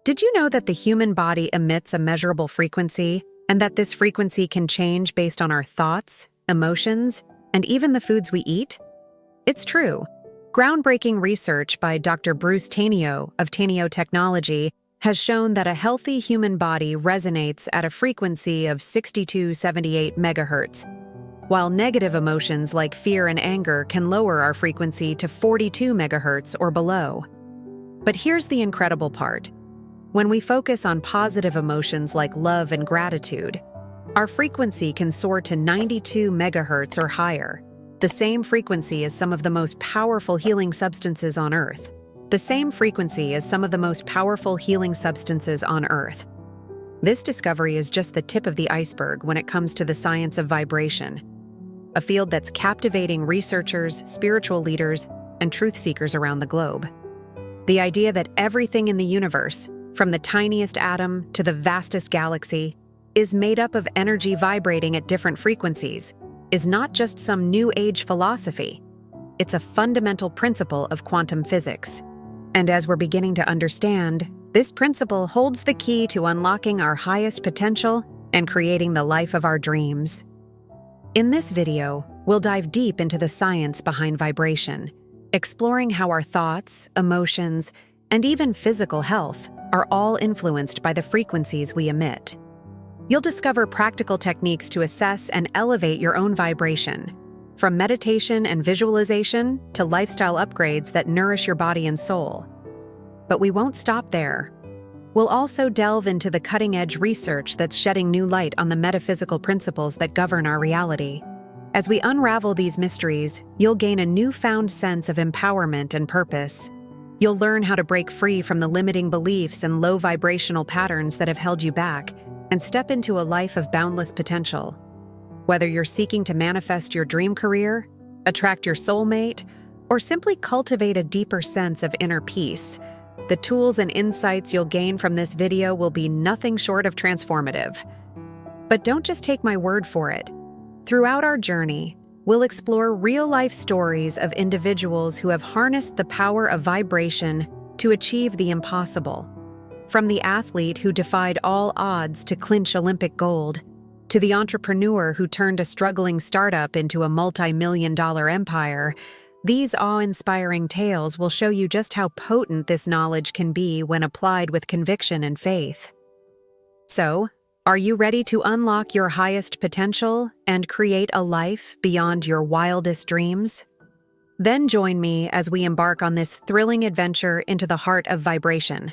Did you know that the human body emits a measurable frequency, and that this frequency can change based on our thoughts, emotions, and even the foods we eat? It's true. Groundbreaking research by Dr. Bruce Tainio of Tainio Technology has shown that a healthy human body resonates at a frequency of 6278 megahertz, while negative emotions like fear and anger can lower our frequency to 42 megahertz or below. But here's the incredible part. When we focus on positive emotions like love and gratitude, our frequency can soar to 92 megahertz or higher, the same frequency as some of the most powerful healing substances on Earth. This discovery is just the tip of the iceberg when it comes to the science of vibration, a field that's captivating researchers, spiritual leaders, and truth seekers around the globe. The idea that everything in the universe, from the tiniest atom to the vastest galaxy, is made up of energy vibrating at different frequencies, is not just some new age philosophy. It's a fundamental principle of quantum physics. And as we're beginning to understand, this principle holds the key to unlocking our highest potential and creating the life of our dreams. In this video, we'll dive deep into the science behind vibration, exploring how our thoughts, emotions, and even physical health are all influenced by the frequencies we emit. You'll discover practical techniques to assess and elevate your own vibration, from meditation and visualization to lifestyle upgrades that nourish your body and soul. But we won't stop there. We'll also delve into the cutting-edge research that's shedding new light on the metaphysical principles that govern our reality. As we unravel these mysteries, you'll gain a newfound sense of empowerment and purpose. You'll learn how to break free from the limiting beliefs and low vibrational patterns that have held you back and step into a life of boundless potential. Whether you're seeking to manifest your dream career, attract your soulmate, or simply cultivate a deeper sense of inner peace, the tools and insights you'll gain from this video will be nothing short of transformative. But don't just take my word for it. Throughout our journey, we'll explore real-life stories of individuals who have harnessed the power of vibration to achieve the impossible. From the athlete who defied all odds to clinch Olympic gold, to the entrepreneur who turned a struggling startup into a multi-million-dollar empire, these awe-inspiring tales will show you just how potent this knowledge can be when applied with conviction and faith. So, are you ready to unlock your highest potential and create a life beyond your wildest dreams? Then join me as we embark on this thrilling adventure into the heart of vibration.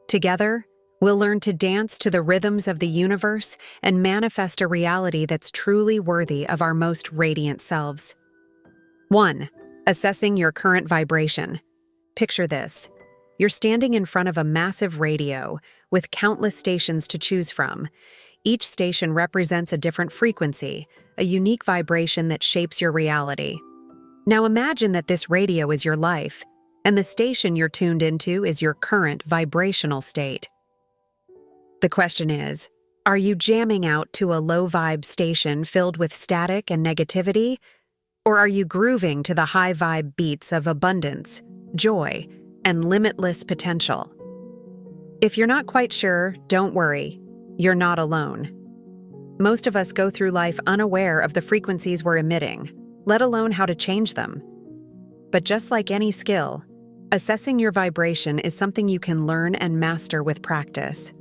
Together, we'll learn to dance to the rhythms of the universe and manifest a reality that's truly worthy of our most radiant selves. 1. Assessing your current vibration. Picture this. You're standing in front of a massive radio with countless stations to choose from. Each station represents a different frequency, a unique vibration that shapes your reality. Now imagine that this radio is your life, and the station you're tuned into is your current vibrational state. The question is, are you jamming out to a low-vibe station filled with static and negativity? Or are you grooving to the high-vibe beats of abundance, joy, and limitless potential? If you're not quite sure, don't worry. You're not alone. Most of us go through life unaware of the frequencies we're emitting, let alone how to change them. But just like any skill, assessing your vibration is something you can learn and master with practice.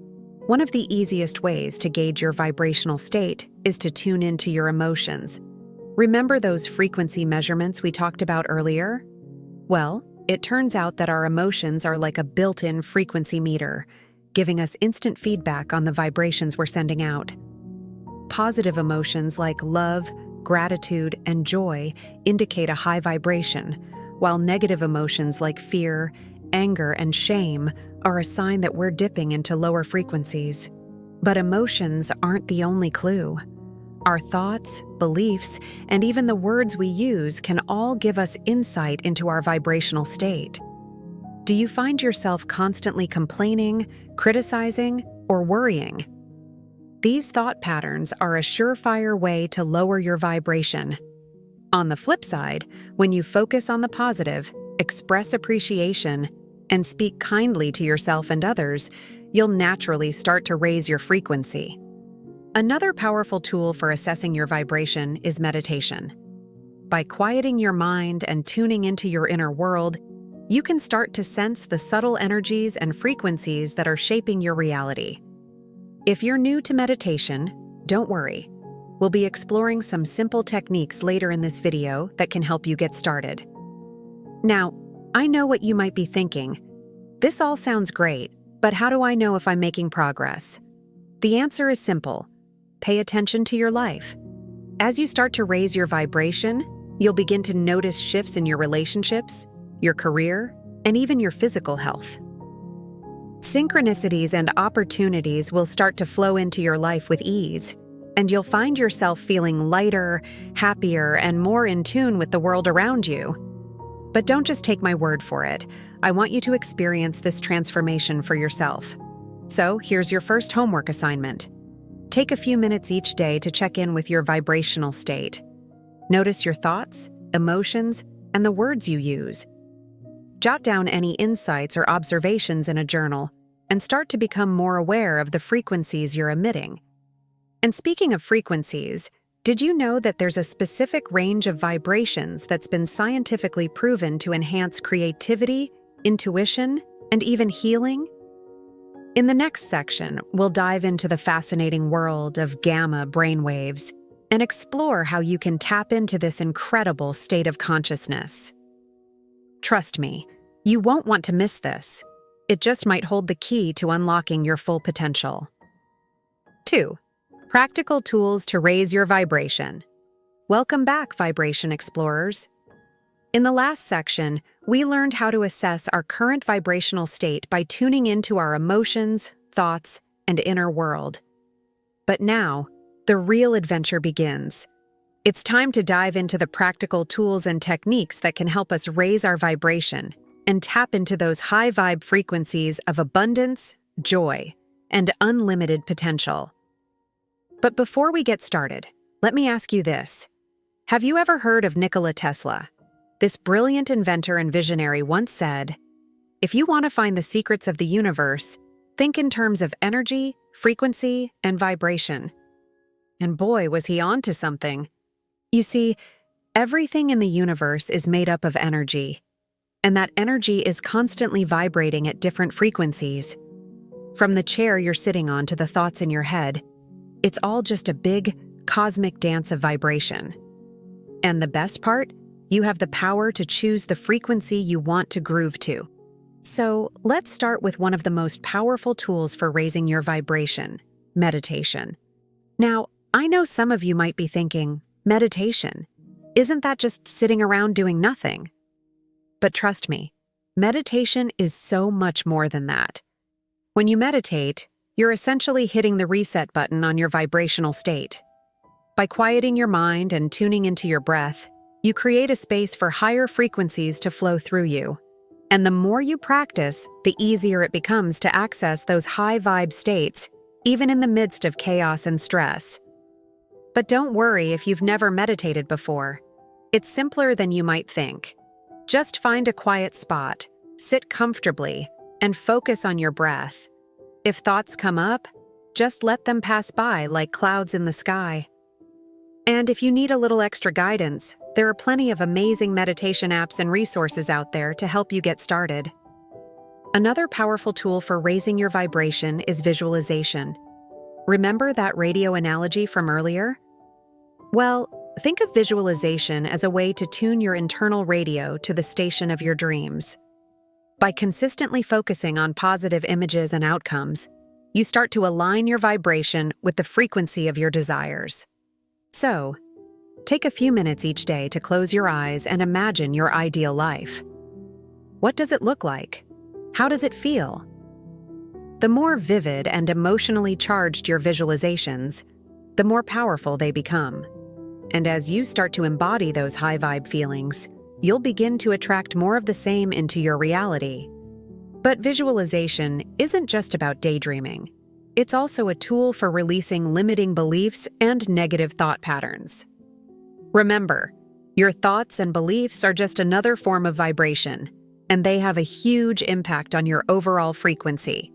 One of the easiest ways to gauge your vibrational state is to tune into your emotions. Remember those frequency measurements we talked about earlier? Well, it turns out that our emotions are like a built-in frequency meter, giving us instant feedback on the vibrations we're sending out. Positive emotions like love, gratitude, and joy indicate a high vibration, while negative emotions like fear, anger, and shame are a sign that we're dipping into lower frequencies. But emotions aren't the only clue. Our thoughts, beliefs, and even the words we use can all give us insight into our vibrational state. Do you find yourself constantly complaining, criticizing, or worrying? These thought patterns are a surefire way to lower your vibration. On the flip side, when you focus on the positive, express appreciation, and speak kindly to yourself and others, you'll naturally start to raise your frequency. Another powerful tool for assessing your vibration is meditation. By quieting your mind and tuning into your inner world, you can start to sense the subtle energies and frequencies that are shaping your reality. If you're new to meditation, don't worry. We'll be exploring some simple techniques later in this video that can help you get started. Now, I know what you might be thinking. This all sounds great, but how do I know if I'm making progress? The answer is simple. Pay attention to your life. As you start to raise your vibration, you'll begin to notice shifts in your relationships, your career, and even your physical health. Synchronicities and opportunities will start to flow into your life with ease, and you'll find yourself feeling lighter, happier, and more in tune with the world around you. But don't just take my word for it. I want you to experience this transformation for yourself. So here's your first homework assignment. Take a few minutes each day to check in with your vibrational state. Notice your thoughts, emotions, and the words you use. Jot down any insights or observations in a journal and start to become more aware of the frequencies you're emitting. And speaking of frequencies, did you know that there's a specific range of vibrations that's been scientifically proven to enhance creativity, intuition, and even healing? In the next section, we'll dive into the fascinating world of gamma brainwaves and explore how you can tap into this incredible state of consciousness. Trust me, you won't want to miss this. It just might hold the key to unlocking your full potential. 2. Practical tools to raise your vibration. Welcome back, vibration explorers. In the last section, we learned how to assess our current vibrational state by tuning into our emotions, thoughts, and inner world. But now, the real adventure begins. It's time to dive into the practical tools and techniques that can help us raise our vibration and tap into those high vibe frequencies of abundance, joy, and unlimited potential. But before we get started, let me ask you this. Have you ever heard of Nikola Tesla? This brilliant inventor and visionary once said, "If you want to find the secrets of the universe, think in terms of energy, frequency, and vibration." And boy, was he on to something. You see, everything in the universe is made up of energy, and that energy is constantly vibrating at different frequencies. From the chair you're sitting on to the thoughts in your head, it's all just a big, cosmic dance of vibration. And the best part? You have the power to choose the frequency you want to groove to. So, let's start with one of the most powerful tools for raising your vibration, meditation. Now, I know some of you might be thinking, meditation, isn't that just sitting around doing nothing? But trust me, meditation is so much more than that. When you meditate, you're essentially hitting the reset button on your vibrational state. By quieting your mind and tuning into your breath, you create a space for higher frequencies to flow through you. And the more you practice, the easier it becomes to access those high vibe states, even in the midst of chaos and stress. But don't worry if you've never meditated before. It's simpler than you might think. Just find a quiet spot, sit comfortably, and focus on your breath. If thoughts come up, just let them pass by like clouds in the sky. And if you need a little extra guidance, there are plenty of amazing meditation apps and resources out there to help you get started. Another powerful tool for raising your vibration is visualization. Remember that radio analogy from earlier? Well, think of visualization as a way to tune your internal radio to the station of your dreams. By consistently focusing on positive images and outcomes, you start to align your vibration with the frequency of your desires. So, take a few minutes each day to close your eyes and imagine your ideal life. What does it look like? How does it feel? The more vivid and emotionally charged your visualizations, the more powerful they become. And as you start to embody those high vibe feelings, you'll begin to attract more of the same into your reality. But visualization isn't just about daydreaming. It's also a tool for releasing limiting beliefs and negative thought patterns. Remember, your thoughts and beliefs are just another form of vibration, and they have a huge impact on your overall frequency.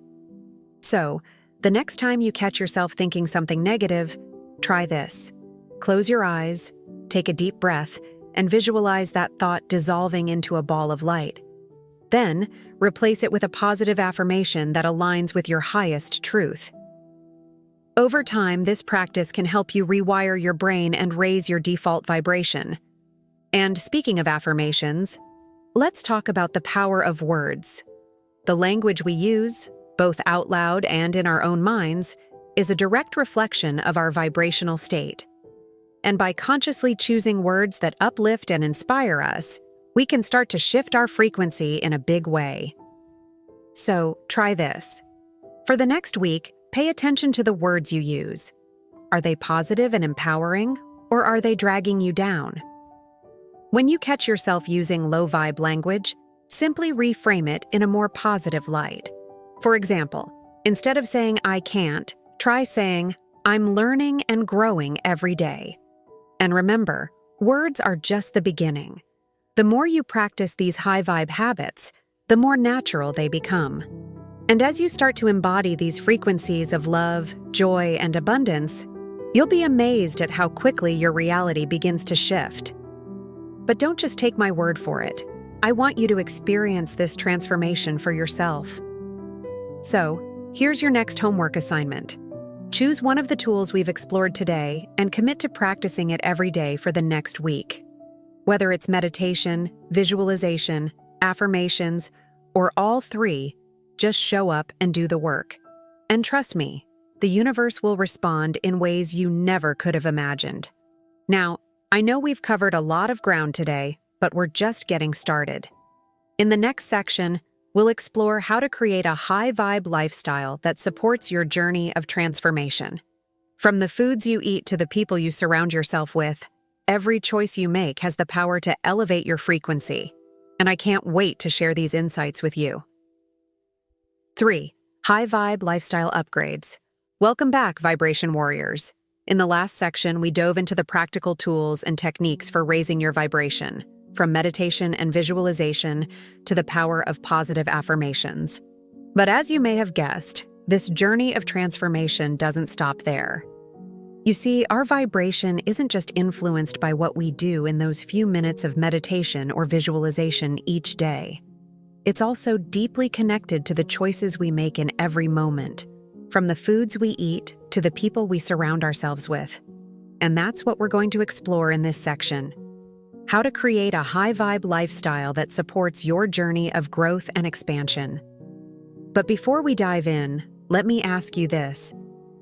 So, the next time you catch yourself thinking something negative, try this. Close your eyes, take a deep breath, and visualize that thought dissolving into a ball of light. Then, replace it with a positive affirmation that aligns with your highest truth. Over time, this practice can help you rewire your brain and raise your default vibration. And speaking of affirmations, let's talk about the power of words. The language we use, both out loud and in our own minds, is a direct reflection of our vibrational state. And by consciously choosing words that uplift and inspire us, we can start to shift our frequency in a big way. So, try this. For the next week, pay attention to the words you use. Are they positive and empowering, or are they dragging you down? When you catch yourself using low-vibe language, simply reframe it in a more positive light. For example, instead of saying "I can't," try saying, "I'm learning and growing every day." And remember, words are just the beginning. The more you practice these high-vibe habits, the more natural they become. And as you start to embody these frequencies of love, joy, and abundance, you'll be amazed at how quickly your reality begins to shift. But don't just take my word for it. I want you to experience this transformation for yourself. So, here's your next homework assignment. Choose one of the tools we've explored today and commit to practicing it every day for the next week. Whether it's meditation, visualization, affirmations, or all three, just show up and do the work. And trust me, the universe will respond in ways you never could have imagined. Now, I know we've covered a lot of ground today, but we're just getting started. In the next section, we'll explore how to create a high-vibe lifestyle that supports your journey of transformation. From the foods you eat to the people you surround yourself with, every choice you make has the power to elevate your frequency, and I can't wait to share these insights with you. 3. High-vibe lifestyle upgrades. Welcome back, Vibration Warriors. In the last section, we dove into the practical tools and techniques for raising your vibration, from meditation and visualization to the power of positive affirmations. But as you may have guessed, this journey of transformation doesn't stop there. You see, our vibration isn't just influenced by what we do in those few minutes of meditation or visualization each day. It's also deeply connected to the choices we make in every moment, from the foods we eat to the people we surround ourselves with. And that's what we're going to explore in this section. How to create a high-vibe lifestyle that supports your journey of growth and expansion. But before we dive in, let me ask you this.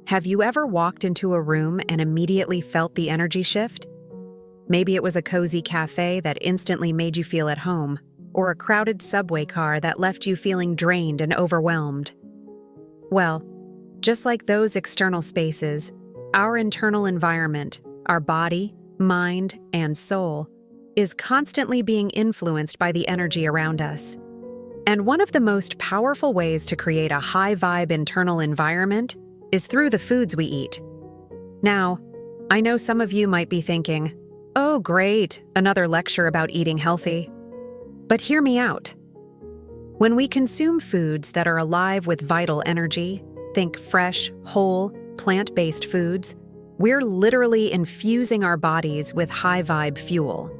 Have you ever walked into a room and immediately felt the energy shift? Maybe it was a cozy cafe that instantly made you feel at home, or a crowded subway car that left you feeling drained and overwhelmed. Well, just like those external spaces, our internal environment, our body, mind, and soul, is constantly being influenced by the energy around us. And one of the most powerful ways to create a high-vibe internal environment is through the foods we eat. Now, I know some of you might be thinking, "Oh, great, another lecture about eating healthy." But hear me out. When we consume foods that are alive with vital energy, think fresh, whole, plant-based foods, we're literally infusing our bodies with high-vibe fuel.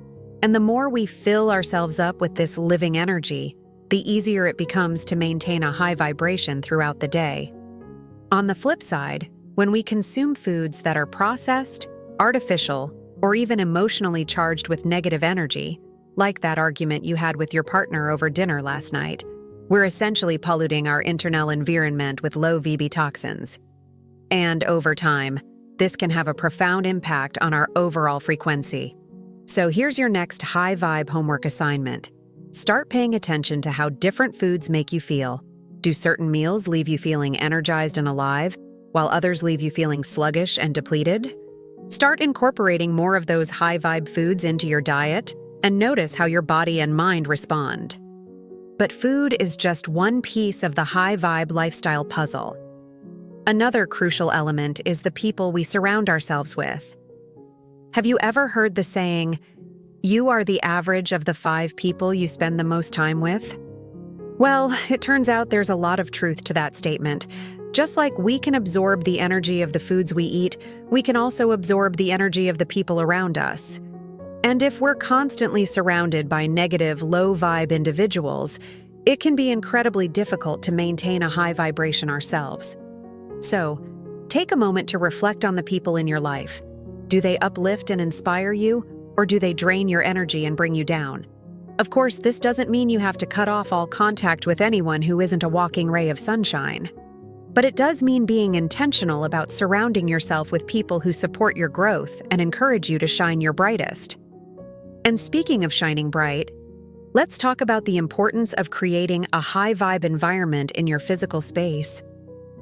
And the more we fill ourselves up with this living energy, the easier it becomes to maintain a high vibration throughout the day. On the flip side, when we consume foods that are processed, artificial, or even emotionally charged with negative energy, like that argument you had with your partner over dinner last night, we're essentially polluting our internal environment with low VB toxins. And over time, this can have a profound impact on our overall frequency. So here's your next high-vibe homework assignment. Start paying attention to how different foods make you feel. Do certain meals leave you feeling energized and alive, while others leave you feeling sluggish and depleted? Start incorporating more of those high-vibe foods into your diet, and notice how your body and mind respond. But food is just one piece of the high-vibe lifestyle puzzle. Another crucial element is the people we surround ourselves with. Have you ever heard the saying, "You are the average of the 5 people you spend the most time with"? Well, it turns out there's a lot of truth to that statement, Just like we can absorb the energy of the foods we eat, we can also absorb the energy of the people around us. And if we're constantly surrounded by negative, low-vibe individuals, it can be incredibly difficult to maintain a high vibration ourselves. So, take a moment to reflect on the people in your life. Do they uplift and inspire you, or do they drain your energy and bring you down? Of course, this doesn't mean you have to cut off all contact with anyone who isn't a walking ray of sunshine. But it does mean being intentional about surrounding yourself with people who support your growth and encourage you to shine your brightest. And speaking of shining bright, let's talk about the importance of creating a high-vibe environment in your physical space.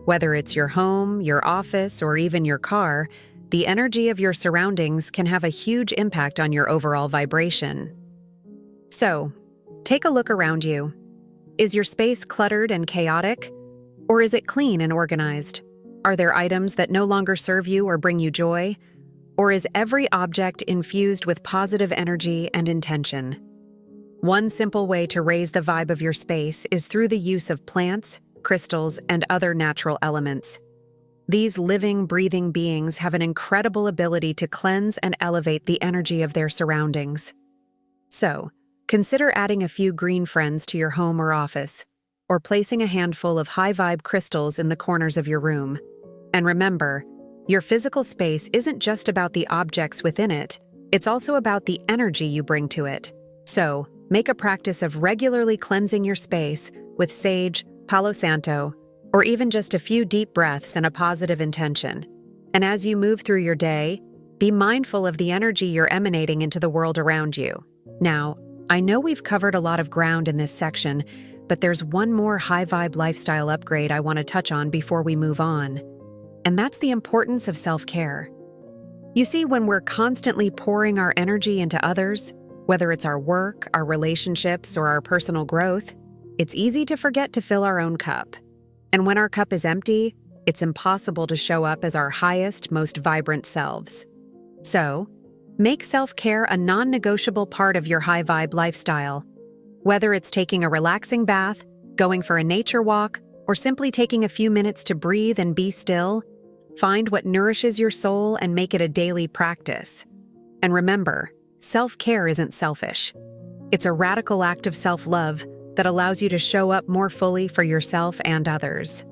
Whether it's your home, your office, or even your car, the energy of your surroundings can have a huge impact on your overall vibration. So, take a look around you. Is your space cluttered and chaotic? Or is it clean and organized? Are there items that no longer serve you or bring you joy? Or is every object infused with positive energy and intention? One simple way to raise the vibe of your space is through the use of plants, crystals, and other natural elements. These living, breathing beings have an incredible ability to cleanse and elevate the energy of their surroundings. So, consider adding a few green friends to your home or office, or placing a handful of high-vibe crystals in the corners of your room. And remember, your physical space isn't just about the objects within it, it's also about the energy you bring to it. So, make a practice of regularly cleansing your space with sage, Palo Santo, or even just a few deep breaths and a positive intention. And as you move through your day, be mindful of the energy you're emanating into the world around you. Now, I know we've covered a lot of ground in this section, but there's one more high-vibe lifestyle upgrade I want to touch on before we move on. And that's the importance of self-care. You see, when we're constantly pouring our energy into others, whether it's our work, our relationships, or our personal growth, it's easy to forget to fill our own cup. And when our cup is empty, it's impossible to show up as our highest, most vibrant selves. So, make self-care a non-negotiable part of your high-vibe lifestyle. Whether it's taking a relaxing bath, going for a nature walk, or simply taking a few minutes to breathe and be still, find what nourishes your soul and make it a daily practice. And remember, self-care isn't selfish. It's a radical act of self-love that allows you to show up more fully for yourself and others.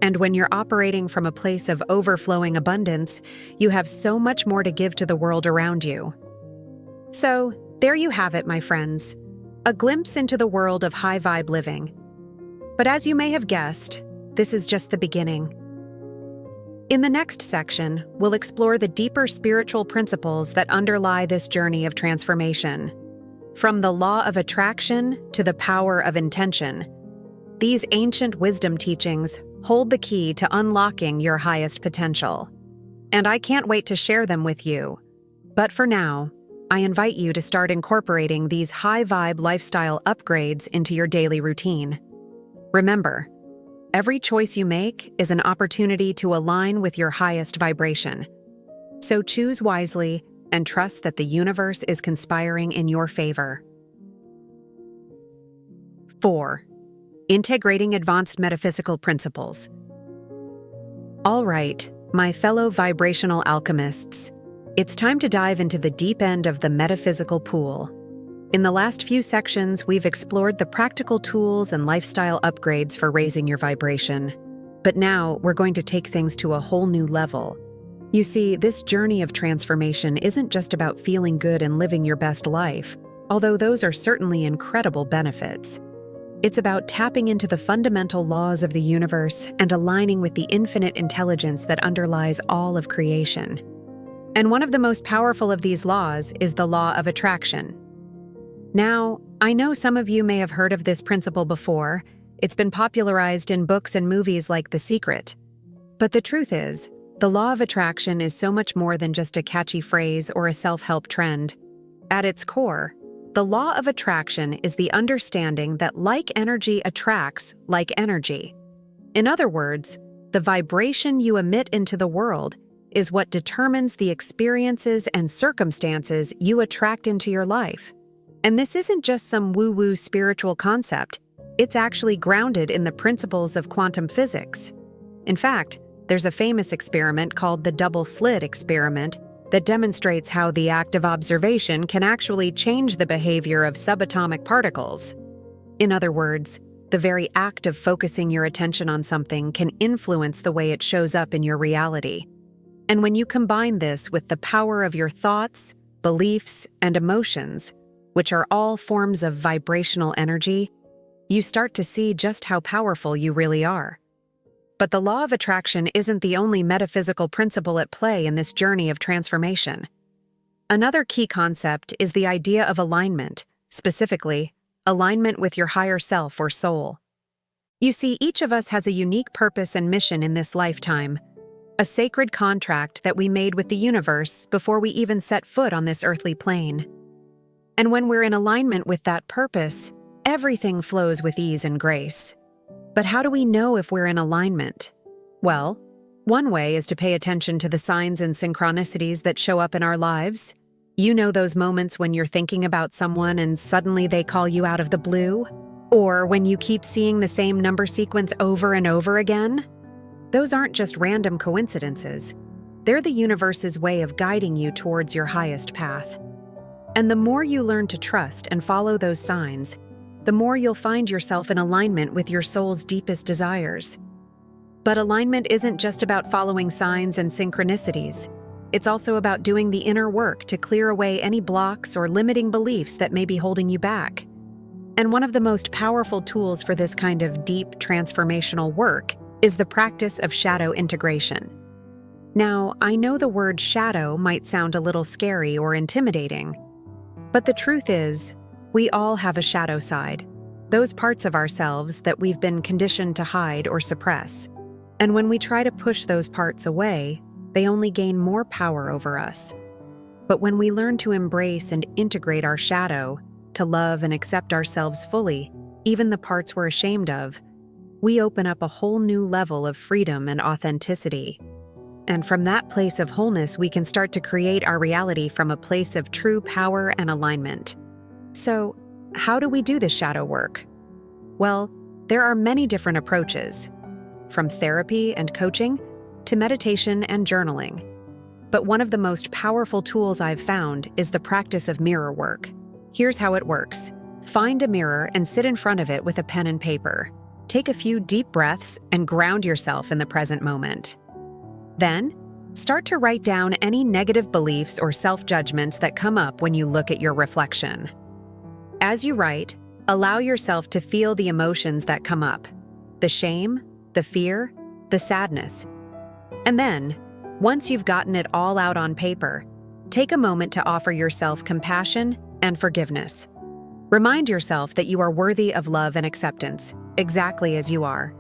And when you're operating from a place of overflowing abundance, you have so much more to give to the world around you. So, there you have it, my friends. A glimpse into the world of high-vibe living. But as you may have guessed, this is just the beginning. In the next section, we'll explore the deeper spiritual principles that underlie this journey of transformation. From the law of attraction to the power of intention, these ancient wisdom teachings hold the key to unlocking your highest potential. And I can't wait to share them with you. But for now, I invite you to start incorporating these high-vibe lifestyle upgrades into your daily routine. Remember, every choice you make is an opportunity to align with your highest vibration. So choose wisely and trust that the universe is conspiring in your favor. 4. Integrating advanced metaphysical principles. All right, my fellow vibrational alchemists, it's time to dive into the deep end of the metaphysical pool. In the last few sections, we've explored the practical tools and lifestyle upgrades for raising your vibration. But now, we're going to take things to a whole new level. You see, this journey of transformation isn't just about feeling good and living your best life, although those are certainly incredible benefits. It's about tapping into the fundamental laws of the universe and aligning with the infinite intelligence that underlies all of creation. And one of the most powerful of these laws is the law of attraction. Now, I know some of you may have heard of this principle before. It's been popularized in books and movies like The Secret. But the truth is, the law of attraction is so much more than just a catchy phrase or a self-help trend. At its core, the law of attraction is the understanding that like energy attracts like energy. In other words, the vibration you emit into the world is what determines the experiences and circumstances you attract into your life. And this isn't just some woo-woo spiritual concept. It's actually grounded in the principles of quantum physics. In fact, there's a famous experiment called the double slit experiment that demonstrates how the act of observation can actually change the behavior of subatomic particles. In other words, the very act of focusing your attention on something can influence the way it shows up in your reality. And when you combine this with the power of your thoughts, beliefs, and emotions, which are all forms of vibrational energy, you start to see just how powerful you really are. But the law of attraction isn't the only metaphysical principle at play in this journey of transformation. Another key concept is the idea of alignment, specifically, alignment with your higher self or soul. You see, each of us has a unique purpose and mission in this lifetime, a sacred contract that we made with the universe before we even set foot on this earthly plane. And when we're in alignment with that purpose, everything flows with ease and grace. But how do we know if we're in alignment? Well, one way is to pay attention to the signs and synchronicities that show up in our lives. You know those moments when you're thinking about someone and suddenly they call you out of the blue? Or when you keep seeing the same number sequence over and over again? Those aren't just random coincidences. They're the universe's way of guiding you towards your highest path. And the more you learn to trust and follow those signs, the more you'll find yourself in alignment with your soul's deepest desires. But alignment isn't just about following signs and synchronicities. It's also about doing the inner work to clear away any blocks or limiting beliefs that may be holding you back. And one of the most powerful tools for this kind of deep transformational work is the practice of shadow integration. Now, I know the word shadow might sound a little scary or intimidating, but the truth is, we all have a shadow side, those parts of ourselves that we've been conditioned to hide or suppress. And when we try to push those parts away, they only gain more power over us. But when we learn to embrace and integrate our shadow, to love and accept ourselves fully, even the parts we're ashamed of, we open up a whole new level of freedom and authenticity. And from that place of wholeness, we can start to create our reality from a place of true power and alignment. So, how do we do this shadow work? Well, there are many different approaches, from therapy and coaching to meditation and journaling. But one of the most powerful tools I've found is the practice of mirror work. Here's how it works. Find a mirror and sit in front of it with a pen and paper. Take a few deep breaths and ground yourself in the present moment. Then, start to write down any negative beliefs or self-judgments that come up when you look at your reflection. As you write, allow yourself to feel the emotions that come up, the shame, the fear, the sadness. And then, once you've gotten it all out on paper, take a moment to offer yourself compassion and forgiveness. Remind yourself that you are worthy of love and acceptance, exactly as you are.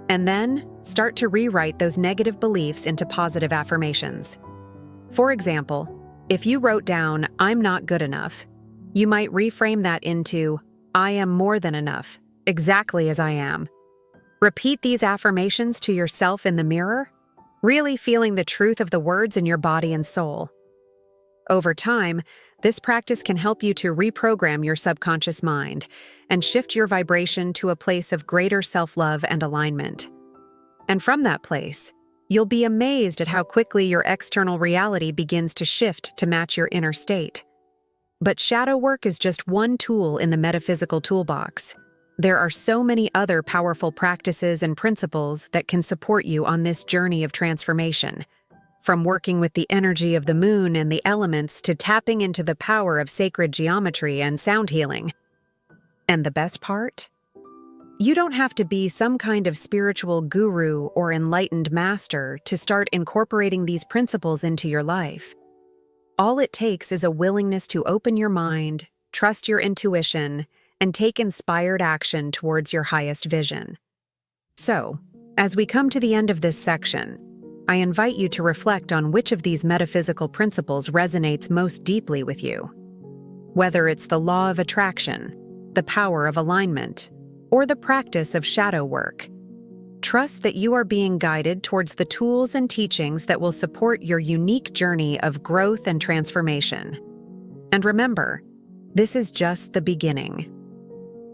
And then, start to rewrite those negative beliefs into positive affirmations. For example, if you wrote down, "I'm not good enough," you might reframe that into, "I am more than enough, exactly as I am." Repeat these affirmations to yourself in the mirror, really feeling the truth of the words in your body and soul. Over time, this practice can help you to reprogram your subconscious mind and shift your vibration to a place of greater self-love and alignment. And from that place, you'll be amazed at how quickly your external reality begins to shift to match your inner state. But shadow work is just one tool in the metaphysical toolbox. There are so many other powerful practices and principles that can support you on this journey of transformation. From working with the energy of the moon and the elements to tapping into the power of sacred geometry and sound healing. And the best part? You don't have to be some kind of spiritual guru or enlightened master to start incorporating these principles into your life. All it takes is a willingness to open your mind, trust your intuition, and take inspired action towards your highest vision. So, as we come to the end of this section, I invite you to reflect on which of these metaphysical principles resonates most deeply with you. Whether it's the law of attraction, the power of alignment, or the practice of shadow work, trust that you are being guided towards the tools and teachings that will support your unique journey of growth and transformation. And remember, this is just the beginning.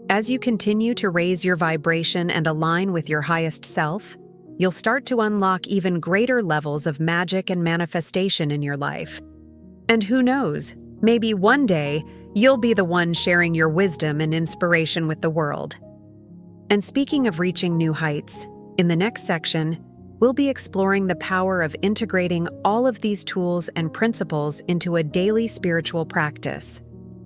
As you continue to raise your vibration and align with your highest self, you'll start to unlock even greater levels of magic and manifestation in your life. And who knows, maybe one day you'll be the one sharing your wisdom and inspiration with the world. And speaking of reaching new heights, in the next section, we'll be exploring the power of integrating all of these tools and principles into a daily spiritual practice.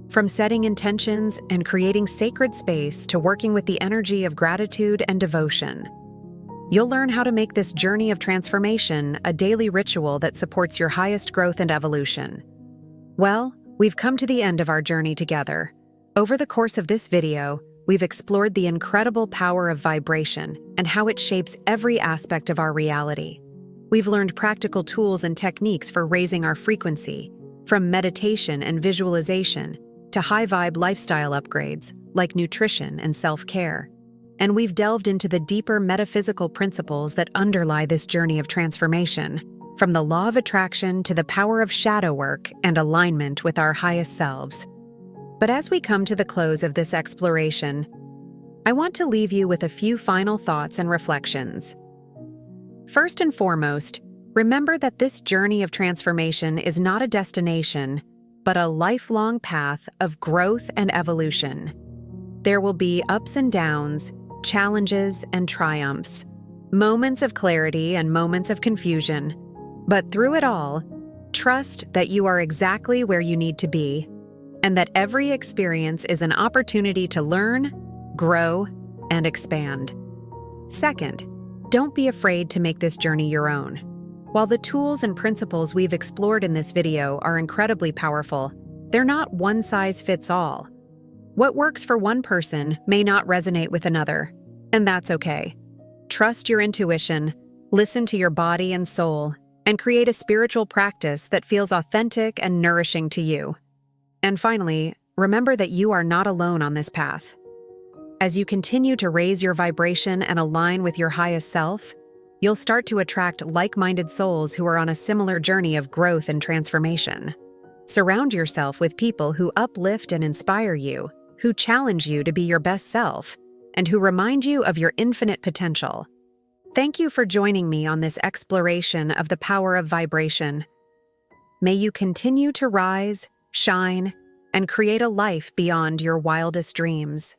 From setting intentions and creating sacred space to working with the energy of gratitude and devotion. You'll learn how to make this journey of transformation a daily ritual that supports your highest growth and evolution. Well, we've come to the end of our journey together. Over the course of this video, we've explored the incredible power of vibration and how it shapes every aspect of our reality. We've learned practical tools and techniques for raising our frequency, from meditation and visualization to high-vibe lifestyle upgrades like nutrition and self-care. And we've delved into the deeper metaphysical principles that underlie this journey of transformation, from the law of attraction to the power of shadow work and alignment with our highest selves. But as we come to the close of this exploration, I want to leave you with a few final thoughts and reflections. First and foremost, remember that this journey of transformation is not a destination, but a lifelong path of growth and evolution. There will be ups and downs, challenges and triumphs, moments of clarity and moments of confusion. But through it all, trust that you are exactly where you need to be, and that every experience is an opportunity to learn, grow, and expand. Second, don't be afraid to make this journey your own. While the tools and principles we've explored in this video are incredibly powerful, they're not one size fits all. What works for one person may not resonate with another, and that's okay. Trust your intuition, listen to your body and soul, and create a spiritual practice that feels authentic and nourishing to you. And finally, remember that you are not alone on this path. As you continue to raise your vibration and align with your highest self, you'll start to attract like-minded souls who are on a similar journey of growth and transformation. Surround yourself with people who uplift and inspire you, who challenge you to be your best self, and who remind you of your infinite potential. Thank you for joining me on this exploration of the power of vibration. May you continue to rise, shine, and create a life beyond your wildest dreams.